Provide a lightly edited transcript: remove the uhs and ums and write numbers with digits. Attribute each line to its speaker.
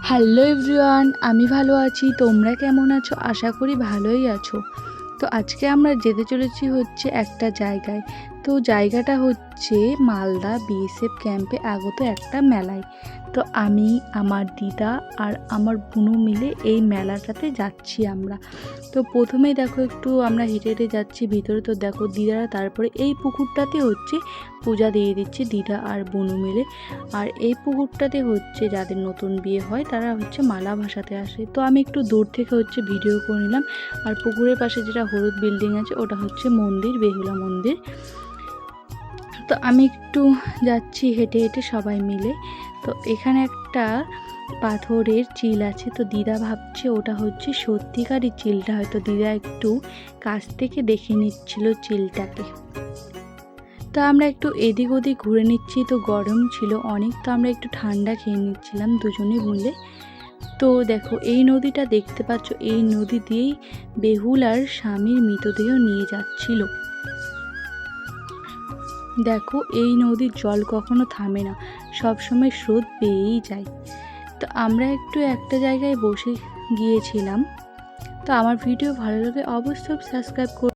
Speaker 1: Hello everyone, আমি ভালো আছি। তোমরা কেমন আছো? আশা করি ভালোই আছো। তো আজকে আমরা যেতে চলেছি হচ্ছে একটা জায়গায়। তো জায়গাটা হচ্ছে মালদা বিএসএফ ক্যাম্পে আগত একটা মেলায়। তো আমি, আমার দিদা আর আমার বুনু মিলে এই মেলাটাতে যাচ্ছি আমরা। তো প্রথমেই দেখো একটু আমরা হেঁটে হেঁটে যাচ্ছি ভিতরে। তো দেখো দিদারা তারপরে এই পুকুরটাতে হচ্ছে পূজা দিয়ে দিচ্ছে দিদা আর বুনু মিলে। আর এই পুকুরটাতে হচ্ছে যাদের নতুন বিয়ে হয় তারা হচ্ছে মালা ভাসাতে আসে। তো আমি একটু দূর থেকে হচ্ছে ভিডিও করে নিলাম। আর পুকুরের পাশে যেটা হলুদ বিল্ডিং আছে ওটা হচ্ছে মন্দির, বেহুলা মন্দির। তো আমি একটু যাচ্ছি হেঁটে হেঁটে সবাই মিলে। তো এখানে একটা পাথরের চিল আছে। তো দিদা ভাবছে ওটা হচ্ছে সত্যিকারই চিলটা, হয়তো দিদা একটু কাছ থেকে দেখে নিচ্ছিল চিলটাকে। তো আমরা একটু এদিক ওদিক ঘুরে নিচ্ছি। তো গরম ছিল অনেক, তো আমরা একটু ঠান্ডা খেয়ে নিচ্ছিলাম দুজনে মিলে। তো দেখো এই নদীটা দেখতে পাচ্ছ, এই নদী দিয়েই বেহুলার স্বামীর মৃতদেহ নিয়ে যাচ্ছিল। দেখো এই নদীর জল কখনো থামে না, সবসময় স্রোত বেয়েই যায়। তো আমরা একটু একটা জায়গায় বসে গিয়েছিলাম। তো আমার ভিডিও ভালো লাগে অবশ্যই সাবস্ক্রাইব